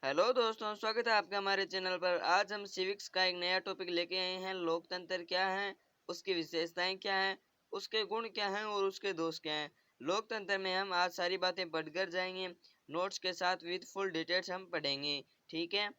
Hello दोस्तों, स्वागत है आपका हमारे चैनल पर। आज हम सिविक्स का एक नया टॉपिक लेके आए हैं। लोकतंत्र क्या है, उसकी विशेषताएं क्या हैं, उसके गुण क्या हैं और उसके दोष क्या हैं। लोकतंत्र में हम आज सारी बातें पढ़कर जाएंगे, नोट्स के साथ विद फुल डिटेल्स हम पढ़ेंगे। ठीक है,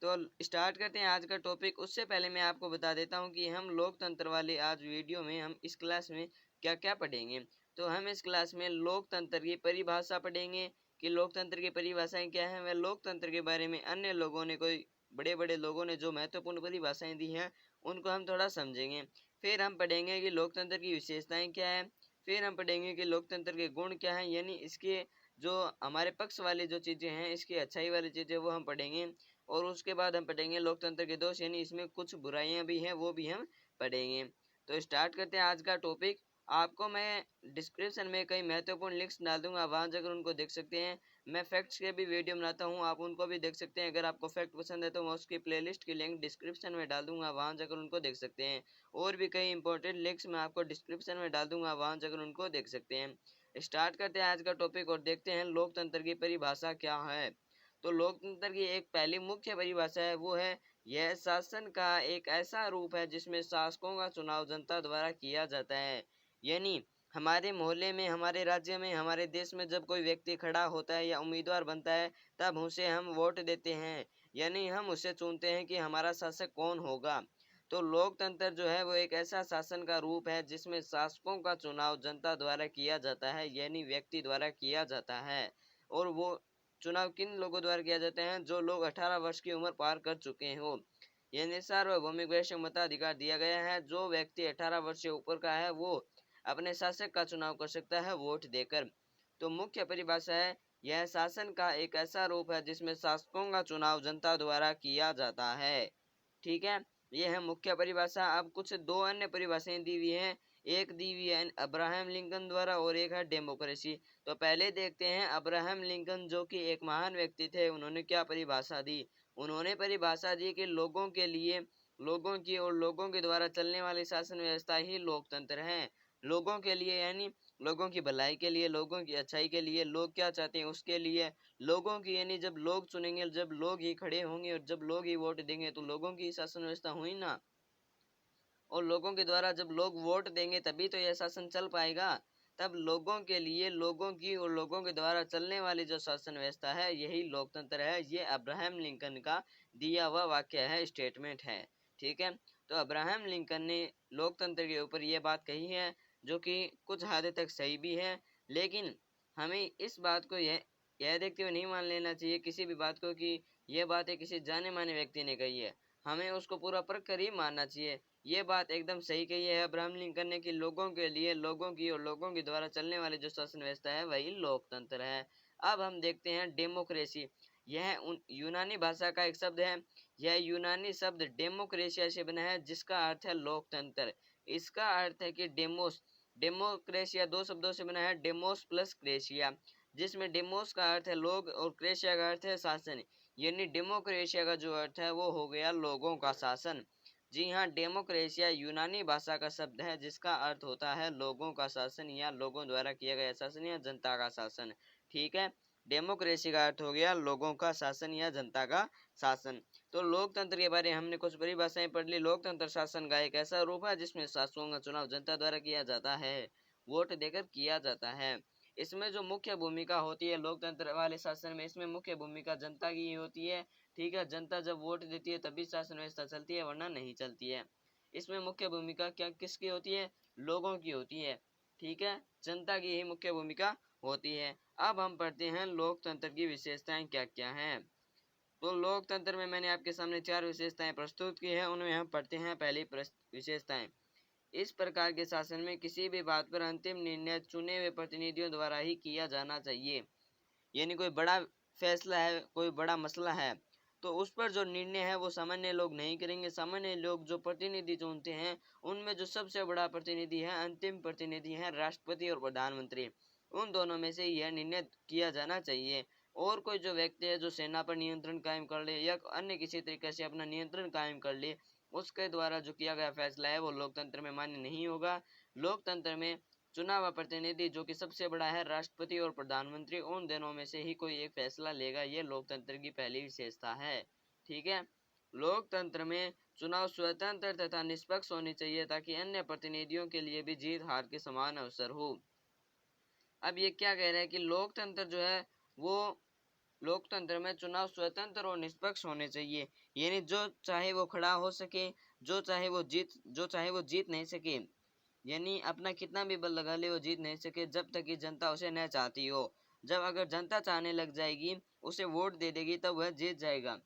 तो स्टार्ट करते हैं आज का टॉपिक। उससे पहले मैं आपको बता देता हूँ कि हम लोकतंत्र वाले आज वीडियो में हम इस क्लास में क्या क्या पढ़ेंगे। तो हम इस क्लास में लोकतंत्र की परिभाषा पढ़ेंगे कि लोकतंत्र की परिभाषाएं क्या हैं। वह लोकतंत्र के बारे में अन्य लोगों ने, कोई बड़े बड़े लोगों ने जो महत्वपूर्ण परिभाषाएं दी हैं उनको हम थोड़ा समझेंगे। फिर हम पढ़ेंगे कि लोकतंत्र की विशेषताएं क्या है। फिर हम पढ़ेंगे कि लोकतंत्र के गुण क्या हैं, यानी इसके जो हमारे पक्ष वाली जो चीज़ें हैं, इसकी अच्छाई वाली चीज़ें वो हम पढ़ेंगे। और उसके बाद हम पढ़ेंगे लोकतंत्र के दोष, यानी इसमें कुछ बुराइयां भी हैं वो भी हम पढ़ेंगे। तो स्टार्ट करते हैं आज का टॉपिक। आपको मैं डिस्क्रिप्शन में कई महत्वपूर्ण लिंक्स डाल दूंगा, वहां जाकर उनको देख सकते हैं। मैं फैक्ट्स के भी वीडियो बनाता हूं, आप उनको भी देख सकते हैं। अगर आपको फैक्ट पसंद है तो मैं उसकी प्लेलिस्ट की लिंक डिस्क्रिप्शन में डाल दूंगा, वहां जाकर उनको देख सकते हैं। और भी कई इंपॉर्टेंट लिंक्स मैं आपको डिस्क्रिप्शन में डाल दूंगा, वहां जाकर उनको देख सकते हैं। स्टार्ट करते हैं आज का टॉपिक और देखते हैं लोकतंत्र की परिभाषा क्या है। तो लोकतंत्र की एक पहली मुख्य परिभाषा है, वो है यह शासन का एक ऐसा रूप है जिसमें शासकों का चुनाव जनता द्वारा किया जाता है। यानी हमारे मोहल्ले में, हमारे राज्य में, हमारे देश में जब कोई व्यक्ति खड़ा होता है या उम्मीदवार बनता है, तब उसे हम वोट देते हैं, यानी हम उसे चुनते हैं कि हमारा शासक कौन होगा। तो लोकतंत्र जो है वो एक ऐसा शासन का रूप है जिसमें शासकों का चुनाव जनता द्वारा किया जाता है, यानी व्यक्ति द्वारा किया जाता है। और वो चुनाव किन लोगों द्वारा किया जाता है? जो लोग 18 वर्ष की उम्र पार कर चुके हो, यानी सार्वभौमिक वैश्विक मताधिकार दिया गया है। जो व्यक्ति 18 वर्ष से ऊपर का है वो अपने शासक का चुनाव कर सकता है वोट देकर। तो मुख्य परिभाषा है, यह शासन का एक ऐसा रूप है जिसमें शासकों का चुनाव जनता द्वारा किया जाता है। ठीक है, ये है मुख्य परिभाषा। अब कुछ दो अन्य परिभाषाएं दी हुई हैं। एक दी हुई है अब्राहम लिंकन द्वारा और एक है डेमोक्रेसी। तो पहले देखते हैं अब्राहम लिंकन, जो कि एक महान व्यक्ति थे, उन्होंने क्या परिभाषा दी। उन्होंने परिभाषा दी कि लोगों के लिए, लोगों की और लोगों के द्वारा चलने वाली शासन व्यवस्था ही लोकतंत्र है। लोगों के लिए यानी लोगों की भलाई के लिए, लोगों की अच्छाई के लिए, लोग क्या चाहते हैं उसके लिए। लोगों की यानी जब लोग चुनेंगे, जब लोग ही खड़े होंगे और जब लोग ही वोट देंगे तो लोगों की शासन व्यवस्था हुई ना। और लोगों के द्वारा जब लोग वोट देंगे तभी तो यह शासन चल पाएगा। तब लोगों के लिए, लोगों की और लोगों के द्वारा चलने वाली जो शासन व्यवस्था है यही लोकतंत्र है। ये अब्राहम लिंकन का दिया हुआ वाक्य है, स्टेटमेंट है। ठीक है, तो अब्राहम लिंकन ने लोकतंत्र के ऊपर ये बात कही है, जो कि कुछ हद तक सही भी है। लेकिन हमें इस बात को यह देखते हुए नहीं मान लेना चाहिए किसी भी बात को कि यह बात किसी जाने माने व्यक्ति ने कही है। हमें उसको पूरा परख कर ही मानना चाहिए। ये बात एकदम सही कही है अब्राहम लिंकन ने कि लोगों के लिए, लोगों की और लोगों के द्वारा चलने वाली जो शासन व्यवस्था है वही लोकतंत्र है। अब हम देखते हैं डेमोक्रेसी। यह यूनानी भाषा का एक शब्द है। यह यूनानी शब्द डेमोक्रेशिया से बना है, जिसका अर्थ है लोकतंत्र। इसका अर्थ है कि डेमोस, डेमोक्रेशिया दो शब्दों से बना है, डेमोस प्लस क्रेशिया, जिसमें डेमोस का अर्थ है लोग और क्रेशिया का अर्थ है शासन। यानी डेमोक्रेशिया का जो अर्थ है वो हो गया लोगों का शासन। जी हाँ, डेमोक्रेशिया यूनानी भाषा का शब्द है जिसका अर्थ होता है लोगों का शासन या लोगों द्वारा किया गया शासन या जनता का शासन। ठीक है, डेमोक्रेसी का अर्थ हो गया लोगों का शासन या जनता का शासन। तो लोकतंत्र के बारे में हमने कुछ परिभाषाएं पढ़ ली। लोकतंत्र शासन का एक ऐसा रूप है जिसमें शासकों का चुनाव जनता द्वारा किया जाता है, वोट देकर किया जाता है। इसमें जो मुख्य भूमिका होती है लोकतंत्र वाले शासन में, इसमें मुख्य भूमिका जनता की ही होती है। ठीक है, जनता जब वोट देती है तभी शासन व्यवस्था चलती है, वरना नहीं चलती है। इसमें मुख्य भूमिका क्या किसकी होती है? लोगों की होती है। ठीक है, जनता की ही मुख्य भूमिका होती है। अब हम पढ़ते हैं लोकतंत्र की विशेषताएं क्या क्या हैं। तो लोकतंत्र में मैंने आपके सामने 4 विशेषताएं प्रस्तुत की है, उनमें हम पढ़ते हैं पहली विशेषताएं। इस प्रकार के शासन में किसी भी बात पर अंतिम निर्णय चुने हुए प्रतिनिधियों द्वारा ही किया जाना चाहिए। यानी कोई बड़ा फैसला है, कोई बड़ा मसला है, तो उस पर जो निर्णय है वो सामान्य लोग नहीं करेंगे। सामान्य लोग जो प्रतिनिधि चुनते हैं, उनमें जो सबसे बड़ा प्रतिनिधि है, अंतिम प्रतिनिधि है राष्ट्रपति और प्रधानमंत्री। उन दोनों में से यह निर्णय किया जाना चाहिए। और कोई जो व्यक्ति है जो सेना पर नियंत्रण कायम कर ले या अन्य किसी तरीके से अपना नियंत्रण कायम कर ले, उसके द्वारा जो किया गया फैसला है वो लोकतंत्र में मान्य नहीं होगा। लोकतंत्र में चुनाव प्रतिनिधि जो कि सबसे बड़ा है राष्ट्रपति और प्रधानमंत्री, उन दोनों में से ही कोई एक फैसला लेगा। ये लोकतंत्र की पहली विशेषता है। ठीक है। लोकतंत्र में चुनाव स्वतंत्र तथा निष्पक्ष होनी चाहिए ताकि अन्य प्रतिनिधियों के लिए भी जीत हार के समान अवसर हो। अब ये क्या कह रहे हैं कि लोकतंत्र जो है वो लोकतंत्र में चुनाव स्वतंत्र और निष्पक्ष होने चाहिए, यानी जो चाहे वो खड़ा हो सके, जो चाहे वो जीत नहीं सके, यानी अपना कितना भी बल लगा ले वो जीत नहीं सके जब तक कि जनता उसे न चाहती हो। जब अगर जनता चाहने लग जाएगी, उसे वोट दे देगी, तब वह जीत जाएगा।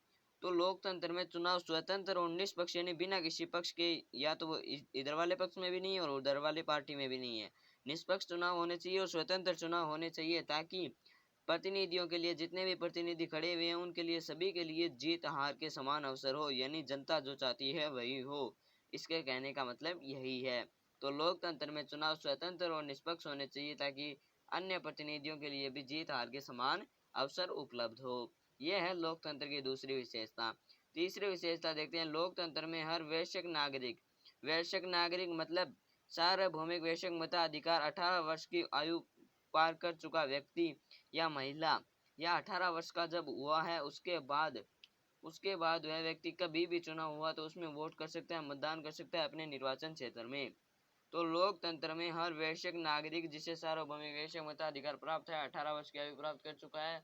तो लोकतंत्र में चुनाव स्वतंत्र और निष्पक्ष यानी बिना किसी पक्ष के, या तो वो इधर वाले पक्ष में भी नहीं है और उधर वाले पार्टी में भी नहीं है। निष्पक्ष चुनाव होने चाहिए और स्वतंत्र चुनाव होने चाहिए ताकि प्रतिनिधियों के लिए, जितने भी प्रतिनिधि खड़े हुए हैं उनके लिए, सभी के लिए जीत हार के समान अवसर हो, यानी जनता जो चाहती है वही हो। इसके कहने का मतलब यही है। तो लोकतंत्र में चुनाव स्वतंत्र और निष्पक्ष होने चाहिए ताकि अन्य प्रतिनिधियों के लिए भी जीत हार के समान अवसर उपलब्ध हो। यह है लोकतंत्र की दूसरी विशेषता। तीसरी विशेषता देखते हैं, लोकतंत्र में हर वयस्क नागरिक मतलब सार्वभौमिक वयस्क मताधिकार 18 वर्ष की आयु पार कर चुका व्यक्ति या महिला, या 18 वर्ष का जब हुआ है उसके बाद वह व्यक्ति कभी भी चुनाव हुआ तो उसमें वोट कर सकता है, मतदान कर सकता है अपने निर्वाचन क्षेत्र में। तो लोकतंत्र में हर वयस्क नागरिक जिसे सार्वभौमिक वयस्क मताधिकार प्राप्त है, 18 वर्ष की आयु प्राप्त कर चुका है,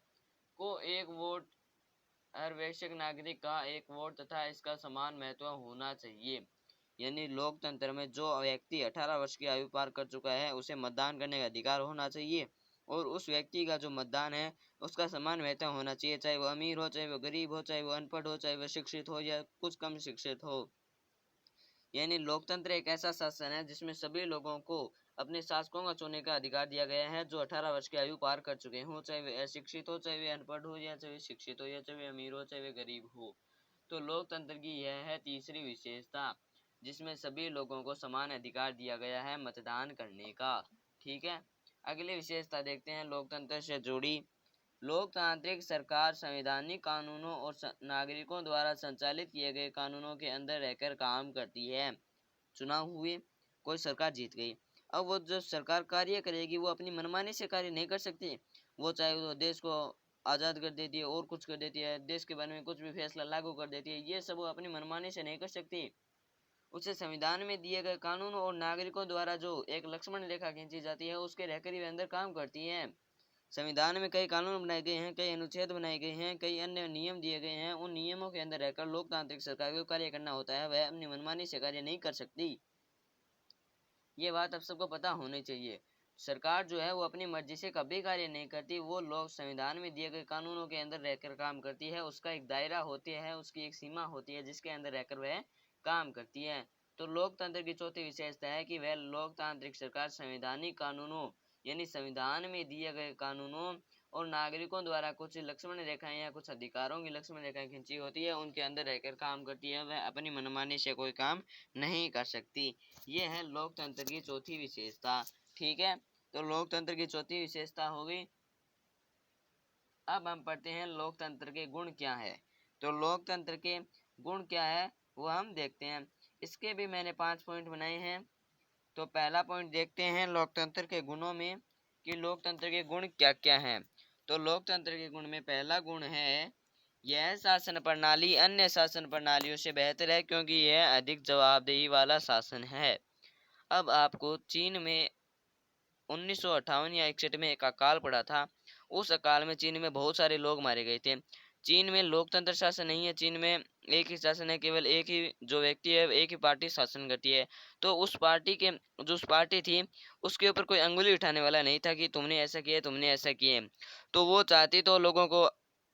को एक वोट, हर वयस्क नागरिक का एक वोट तथा इसका समान महत्व होना चाहिए। यानी लोकतंत्र में जो व्यक्ति 18 वर्ष की आयु पार कर चुका है उसे मतदान करने का अधिकार होना चाहिए, और उस व्यक्ति का जो मतदान है उसका समान महत्व होना चाहिए, चाहे वो अमीर हो, चाहे वो गरीब हो, चाहे वो अनपढ़ हो, चाहे वो शिक्षित हो या कुछ कम शिक्षित हो। यानी लोकतंत्र एक ऐसा शासन है जिसमें सभी लोगों को अपने शासकों का चुनने का अधिकार दिया गया है जो 18 वर्ष की आयु पार कर चुके हों, चाहे वे अशिक्षित हो, चाहे वे अनपढ़ हो, या चाहे वे शिक्षित हो, या चाहे वे अमीर हो, चाहे वे गरीब हो। तो लोकतंत्र की यह है तीसरी विशेषता, जिसमें सभी लोगों को समान अधिकार दिया गया है मतदान करने का। ठीक है। अगली विशेषता देखते हैं लोकतंत्र से जुड़ी। लोकतांत्रिक सरकार संवैधानिक कानूनों और नागरिकों द्वारा संचालित किए गए कानूनों के अंदर रहकर काम करती है। चुनाव हुए, कोई सरकार जीत गई, अब वो जो सरकार कार्य करेगी वो अपनी मनमानी से कार्य नहीं कर सकती। वो चाहे वो देश को आज़ाद कर देती है और कुछ कर देती है, देश के बारे में कुछ भी फैसला लागू कर देती है, ये सब वो अपनी मनमानी से नहीं कर सकती। उसे संविधान में दिए गए कानून और नागरिकों द्वारा जो एक लक्ष्मण रेखा खींची जाती है उसके रहकर ही वे अंदर काम करती है। संविधान में कई कानून बनाए गए हैं, कई अनुच्छेद बनाए गए हैं, कई अन्य नियम दिए गए हैं। उन नियमों के अंदर रहकर लोकतांत्रिक सरकार को कार्य करना होता है, वह अपनी मनमानी से कार्य नहीं कर सकती। ये बात अब सबको पता होनी चाहिए। सरकार जो है वो अपनी मर्जी से कभी कार्य नहीं करती, वो लोग संविधान में दिए गए कानूनों के अंदर रहकर काम करती है। उसका एक दायरा होती है, उसकी एक सीमा होती है जिसके अंदर रहकर वह काम करती है। तो लोकतंत्र की चौथी विशेषता है कि वह लोकतांत्रिक सरकार संवैधानिक कानूनों यानी संविधान में दिए गए कानूनों और नागरिकों द्वारा कुछ लक्ष्मण रेखाएं या कुछ अधिकारों की लक्ष्मण रेखाएं खींची होती है, उनके अंदर रहकर काम करती है। वह अपनी मनमानी से कोई काम नहीं कर सकती। ये है लोकतंत्र की चौथी विशेषता। ठीक है। तो लोकतंत्र की चौथी विशेषता हो गई। अब हम पढ़ते हैं लोकतंत्र के गुण क्या है। तो लोकतंत्र के गुण क्या है वो हम देखते हैं। इसके भी मैंने 5 पॉइंट बनाए हैं। तो पहला पॉइंट देखते हैं लोकतंत्र के गुणों में कि लोकतंत्र के गुण क्या क्या हैं। तो लोकतंत्र के गुण में पहला गुण है, यह शासन प्रणाली अन्य शासन प्रणालियों से बेहतर है क्योंकि यह अधिक जवाबदेही वाला शासन है। अब आपको चीन में 1958 या 61 में एक अकाल पड़ा था। उस अकाल में चीन में बहुत सारे लोग मारे गए थे। चीन में लोकतंत्र शासन नहीं है, चीन में एक ही शासन है, केवल एक ही जो व्यक्ति है, एक ही पार्टी शासन करती है। तो उस पार्टी थी उसके ऊपर कोई अंगुली उठाने वाला नहीं था कि तुमने ऐसा किया, तुमने ऐसा किया। तो वो चाहती तो लोगों को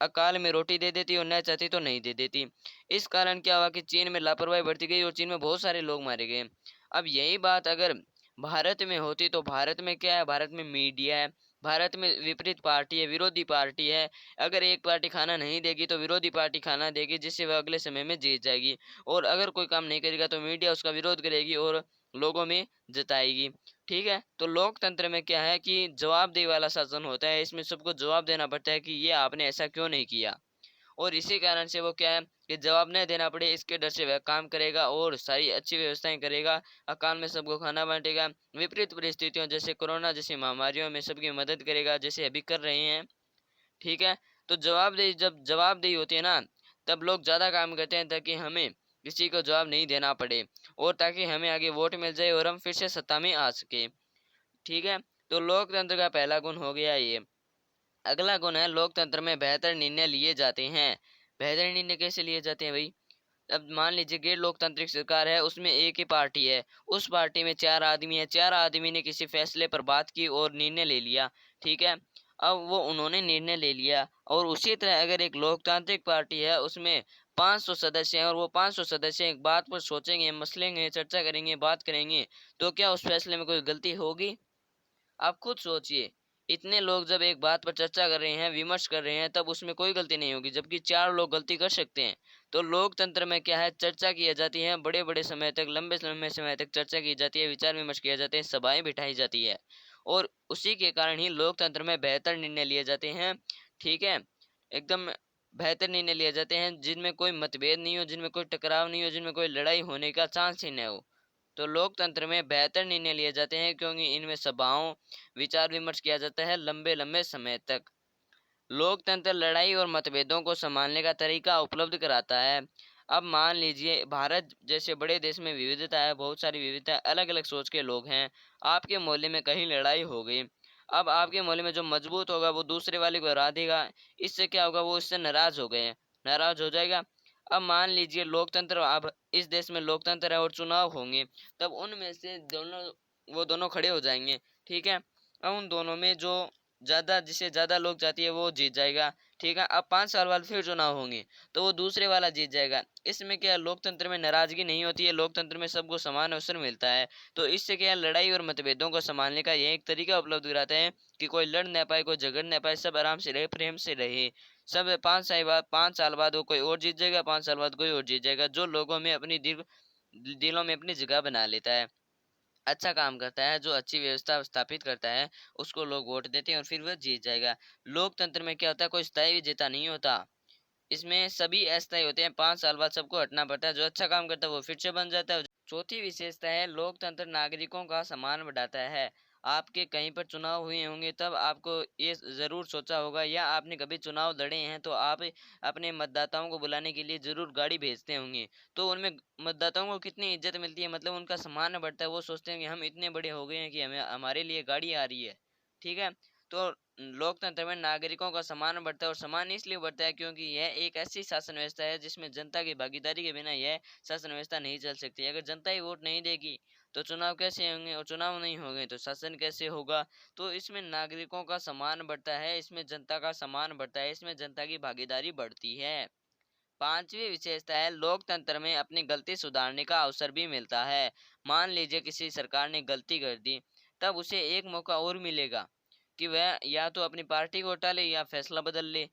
अकाल में रोटी दे देती और न चाहती तो नहीं दे देती। इस कारण क्या हुआ कि चीन में लापरवाही बढ़ती गई और चीन में बहुत सारे लोग मारे गए। अब यही बात अगर भारत में होती तो भारत में क्या है, भारत में मीडिया है, भारत में विपरीत पार्टी है, विरोधी पार्टी है। अगर एक पार्टी खाना नहीं देगी तो विरोधी पार्टी खाना देगी जिससे वह अगले समय में जीत जाएगी, और अगर कोई काम नहीं करेगा तो मीडिया उसका विरोध करेगी और लोगों में जताएगी। ठीक है। तो लोकतंत्र में क्या है कि जवाबदेही वाला शासन होता है, इसमें सबको जवाब देना पड़ता है कि ये आपने ऐसा क्यों नहीं किया, और इसी कारण से वो क्या है, कि जवाब न देना पड़े, इसके डर से वह काम करेगा और सारी अच्छी व्यवस्थाएं करेगा। अकाल में सबको खाना बांटेगा। विपरीत परिस्थितियों जैसे कोरोना जैसी महामारियों में सबकी मदद करेगा, जैसे अभी कर रहे हैं। ठीक है। तो जवाबदेही, जब जवाबदेही होती है ना, तब लोग ज्यादा काम करते हैं ताकि हमें किसी को जवाब नहीं देना पड़े और ताकि हमें आगे वोट मिल जाए और हम फिर से सत्ता में आ सके। ठीक है। तो लोकतंत्र का पहला गुण हो गया ये। अगला गुण है लोकतंत्र में बेहतर निर्णय लिए जाते हैं। बेहतर निर्णय कैसे लिए जाते हैं भाई? अब मान लीजिए गैर लोकतांत्रिक सरकार है, उसमें एक ही पार्टी है, उस पार्टी में चार आदमी है, चार आदमी ने किसी फैसले पर बात की और निर्णय ले लिया। ठीक है। अब वो उन्होंने निर्णय ले लिया, और उसी तरह अगर एक लोकतांत्रिक पार्टी है, उसमें 500 सदस्य हैं और वो 500 सदस्य एक बात पर सोचेंगे, मसलेंगे, चर्चा करेंगे, बात करेंगे, तो क्या उस फैसले में कोई गलती होगी? आप खुद सोचिए, इतने लोग जब एक बात पर चर्चा कर रहे हैं, विमर्श कर रहे हैं, तब उसमें कोई गलती नहीं होगी, जबकि चार लोग गलती कर सकते हैं। तो लोकतंत्र में क्या है, चर्चा की जाती है, बड़े बड़े समय तक, लंबे लंबे समय तक चर्चा की जाती है, विचार विमर्श किया जाते हैं, सभाएं बिठाई जाती है, और उसी के कारण ही लोकतंत्र में बेहतर निर्णय लिए जाते हैं। ठीक है। एकदम बेहतर निर्णय लिए जाते हैं, जिनमें कोई मतभेद नहीं हो, जिनमें कोई टकराव नहीं हो, जिनमें कोई लड़ाई होने का चांस ही न हो। तो लोकतंत्र में बेहतर निर्णय लिए जाते हैं, क्योंकि इनमें सभाओं, विचार विमर्श किया जाता है लंबे लंबे समय तक। लोकतंत्र लड़ाई और मतभेदों को संभालने का तरीका उपलब्ध कराता है। अब मान लीजिए भारत जैसे बड़े देश में विविधता है, बहुत सारी विविधता है, अलग अलग सोच के लोग हैं। आपके मोहल्ले में कहीं लड़ाई हो गई, अब आपके मोहल्ले में जो मजबूत होगा वो दूसरे वाले को हरा देगा। इससे क्या होगा, वो इससे नाराज हो गए, नाराज हो जाएगा। अब मान लीजिए लोकतंत्र, अब इस देश में लोकतंत्र है और चुनाव होंगे, तब उनमें से दोनों, वो दोनों खड़े हो जाएंगे। ठीक है। अब उन दोनों में जो ज्यादा, जिसे ज्यादा लोग चाहती है वो जीत जाएगा। ठीक है। अब 5 साल बाद फिर चुनाव होंगे, तो वो दूसरे वाला जीत जाएगा। इसमें क्या, लोकतंत्र में नाराजगी नहीं होती है, लोकतंत्र में सबको समान अवसर मिलता है। तो इससे क्या, लड़ाई और मतभेदों को संभालने का यह एक तरीका उपलब्ध कराते हैं कि कोई लड़ न पाए, कोई झगड़ न पाए, सब आराम से रहे, प्रेम से रहे। सब 5 साल बाद वो कोई और जीत जाएगा, 5 साल बाद कोई और जीत जाएगा, जो लोगों में अपनी दिलों में अपनी जगह बना लेता है, अच्छा काम करता है, जो अच्छी व्यवस्था स्थापित करता है, उसको लोग वोट देते हैं और फिर वह जीत जाएगा। लोकतंत्र में क्या होता है, कोई स्थायी विजेता नहीं होता, इसमें सभी अस्थायी होते हैं, 5 साल बाद सबको हटना पड़ता है, जो अच्छा काम करता है वो फिर से बन जाता है। चौथी विशेषता है लोकतंत्र नागरिकों का सम्मान बढ़ाता है। आपके कहीं पर चुनाव हुए होंगे, तब आपको ये जरूर सोचा होगा, या आपने कभी चुनाव लड़े हैं तो आप अपने मतदाताओं को बुलाने के लिए जरूर गाड़ी भेजते होंगे। तो उनमें मतदाताओं को कितनी इज्जत मिलती है, मतलब उनका सम्मान बढ़ता है, वो सोचते हैं कि हम इतने बड़े हो गए हैं कि हमें, हमारे लिए गाड़ी आ रही है। ठीक है। तो लोकतंत्र में नागरिकों का सम्मान बढ़ता है, और सम्मान इसलिए बढ़ता है क्योंकि यह एक ऐसी शासन व्यवस्था है जिसमें जनता की भागीदारी के बिना यह शासन व्यवस्था नहीं चल सकती। अगर जनता ही वोट नहीं देगी तो चुनाव कैसे होंगे, और चुनाव नहीं होंगे तो शासन कैसे होगा? तो इसमें नागरिकों का सम्मान बढ़ता है, इसमें जनता का सम्मान बढ़ता है, इसमें जनता की भागीदारी बढ़ती है। पांचवी विशेषता है लोकतंत्र में अपनी गलती सुधारने का अवसर भी मिलता है। मान लीजिए किसी सरकार ने गलती कर दी, तब उसे एक मौका और मिलेगा कि वह या तो अपनी पार्टी को हटा ले या फैसला बदल ले।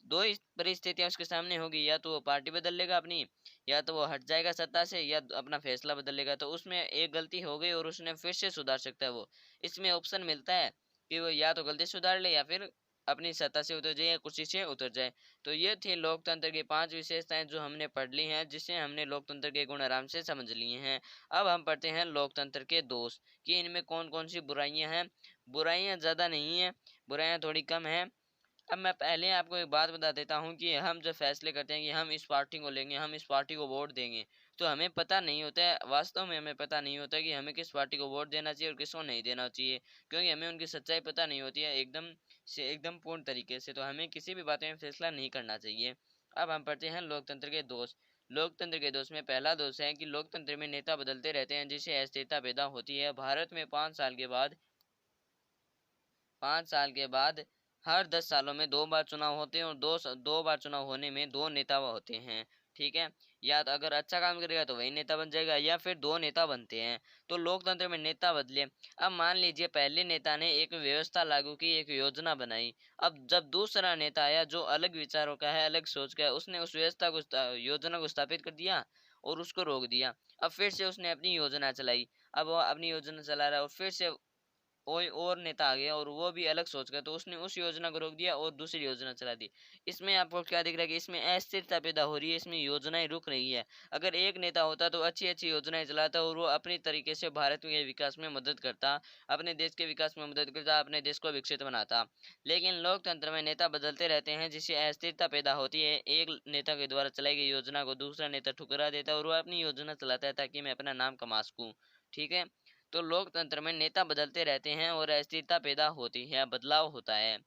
दो ही परिस्थितियां उसके सामने होगी, या तो वो पार्टी बदल लेगा अपनी, या तो वो हट जाएगा सत्ता से, या अपना फैसला बदल लेगा। तो उसमें एक गलती हो गई और उसने फिर से सुधार सकता है वो, इसमें ऑप्शन मिलता है कि वो या तो गलती सुधार ले या फिर अपनी सत्ता से उतर जाए या कुर्सी से उतर जाए। तो ये थी लोकतंत्र की 5 विशेषताएं जो हमने पढ़ ली हैं, जिससे हमने लोकतंत्र के गुण आराम से समझ लिए हैं। अब हम पढ़ते हैं लोकतंत्र के दोष, कि इनमें कौन कौन सी बुराइयां हैं। बुराइयां ज़्यादा नहीं है, बुराइयां थोड़ी कम है। अब मैं पहले आपको एक बात बता देता हूँ कि हम जब फैसले करते हैं कि हम इस पार्टी को लेंगे, हम इस पार्टी को वोट देंगे, तो हमें पता नहीं होता है, वास्तव में हमें पता नहीं होता कि हमें किस पार्टी को वोट देना चाहिए और किसको नहीं देना चाहिए, क्योंकि हमें उनकी सच्चाई पता नहीं होती है एकदम पूर्ण तरीके से। तो हमें किसी भी बात में फैसला नहीं करना चाहिए। अब हम पढ़ते हैं लोकतंत्र के दोष। लोकतंत्र के दोष में पहला दोष है कि लोकतंत्र में नेता बदलते रहते हैं, जिससे अस्थिरता पैदा होती है। भारत में 5 साल के बाद हर 10 सालों में 2 बार चुनाव होते हैं, और दो बार चुनाव होने में 2 नेता होते हैं। ठीक है। या तो अगर अच्छा काम करेगा तो वही नेता बन जाएगा, या फिर 2 नेता बनते हैं। तो लोकतंत्र में नेता बदले। अब मान लीजिए पहले नेता ने एक व्यवस्था लागू की, एक योजना बनाई। अब जब दूसरा नेता आया जो अलग विचारों का है, अलग सोच का है, उसने उस व्यवस्था को, योजना को स्थापित कर दिया और उसको रोक दिया। अब फिर से उसने अपनी योजना चलाई। अब वो अपनी योजना चला रहा है और फिर से कोई और नेता आ गया और वो भी अलग सोच कर, तो उसने उस योजना को रोक दिया और दूसरी योजना चला दी। इसमें आपको क्या दिख रहा है कि इसमें अस्थिरता पैदा हो रही है, इसमें योजनाएं रुक रही है। अगर एक नेता होता तो अच्छी अच्छी योजनाएं चलाता और वो अपनी तरीके से भारत के विकास में मदद करता, अपने देश के विकास में मदद करता, अपने देश को विकसित बनाता। लेकिन लोकतंत्र में नेता बदलते रहते हैं, जिससे अस्थिरता पैदा होती है। एक नेता के द्वारा चलाई गई योजना को दूसरा नेता ठुकरा देता है और वो अपनी योजना चलाता है ताकि मैं अपना नाम कमा सकूं। ठीक है, तो लोकतंत्र में नेता बदलते रहते हैं और अस्थिरता पैदा होती है, बदलाव होता है।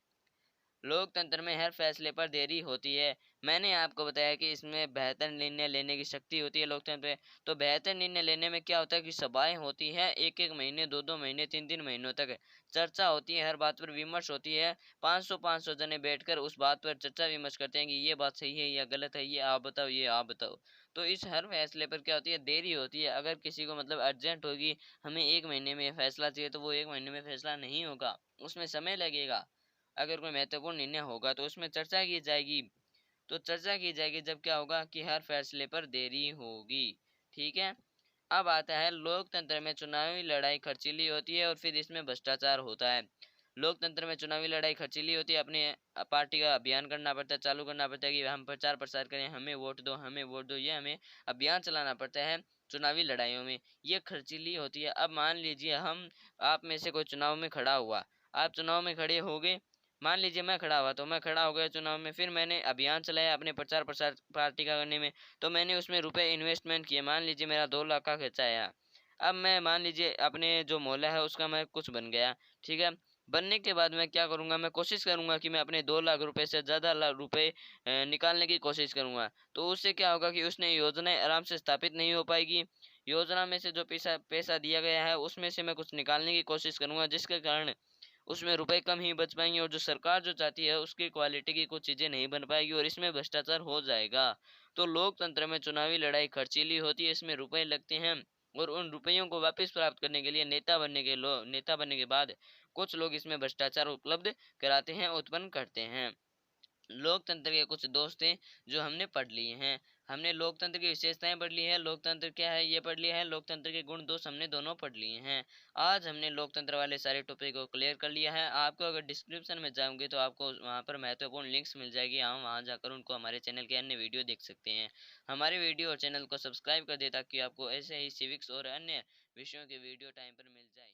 लोकतंत्र में हर फैसले पर देरी होती है। मैंने आपको बताया कि इसमें बेहतर निर्णय लेने की शक्ति होती है लोकतंत्र में। तो बेहतर निर्णय लेने में क्या होता है कि सभाएं होती है, एक एक महीने, दो दो महीने, तीन तीन महीनों तक चर्चा होती है, हर बात पर विमर्श होती है। 500 जने बैठकर उस बात पर चर्चा विमर्श करते हैं कि ये बात सही है या गलत है, ये आप बताओ, ये आप बताओ। तो इस हर फैसले पर क्या होती है, देरी होती है। अगर किसी को मतलब अर्जेंट होगी, हमें एक महीने में फैसला चाहिए, तो वो एक महीने में फैसला नहीं होगा, उसमें समय लगेगा। अगर कोई महत्वपूर्ण निर्णय होगा तो उसमें चर्चा की जाएगी। तो चर्चा की जाएगी जब क्या होगा कि हर फैसले पर देरी होगी। ठीक है, अब आता है लोकतंत्र में चुनावी लड़ाई खर्चीली होती है और फिर इसमें भ्रष्टाचार होता है। लोकतंत्र में चुनावी लड़ाई खर्चीली होती है, अपने पार्टी का अभियान करना पड़ता है, चालू करना पड़ता है कि हम प्रचार प्रसार करें, हमें वोट दो, हमें वोट दो, ये हमें अभियान चलाना पड़ता है चुनावी लड़ाइयों में। ये खर्चीली होती है। अब मान लीजिए हम आप में से कोई चुनाव में खड़ा हुआ, आप चुनाव में खड़े हो गए। मान लीजिए मैं खड़ा हुआ, तो मैं खड़ा हो गया चुनाव में, फिर मैंने अभियान चलाया अपने प्रचार प्रसार पार्टी का करने में, तो मैंने उसमें रुपए इन्वेस्टमेंट किए। मान लीजिए मेरा 2 लाख का खर्चा आया। अब मैं मान लीजिए अपने जो मोहल्ला है उसका मैं कुछ बन गया। ठीक है, बनने के बाद मैं क्या करूंगा, मैं कोशिश करूंगा कि मैं अपने 2 लाख रुपए से ज़्यादा रुपए निकालने की कोशिश करूंगा। तो उससे क्या होगा कि उसने योजनाएं आराम से स्थापित नहीं हो पाएगी। योजना में से जो पैसा पैसा दिया गया है उसमें से मैं कुछ निकालने की कोशिश करूंगा, जिसके कारण उसमें रुपए कम ही बच पाएंगे और जो सरकार जो चाहती है उसकी क्वालिटी की कुछ चीज़ें नहीं बन पाएगी और इसमें भ्रष्टाचार हो जाएगा। तो लोकतंत्र में चुनावी लड़ाई खर्चीली होती है, इसमें रुपए लगते हैं और उन रुपयों को वापस प्राप्त करने के लिए नेता बनने के बाद कुछ लोग इसमें भ्रष्टाचार उपलब्ध कराते हैं, उत्पन्न करते हैं। लोकतंत्र के कुछ दोष थे जो हमने पढ़ लिए हैं। हमने लोकतंत्र की विशेषताएं पढ़ ली है, लोकतंत्र क्या है ये पढ़ लिया है, लोकतंत्र के गुण दोष हमने दोनों पढ़ लिए हैं। आज हमने लोकतंत्र वाले सारे टॉपिक को क्लियर कर लिया है। आपको अगर डिस्क्रिप्शन में जाओगे तो आपको वहाँ पर महत्वपूर्ण लिंक्स मिल जाएगी, हम वहाँ जाकर उनको हमारे चैनल के अन्य वीडियो देख सकते हैं। हमारे वीडियो और चैनल को सब्सक्राइब कर दे ताकि आपको ऐसे ही सिविक्स और अन्य विषयों के वीडियो टाइम पर मिल जाए।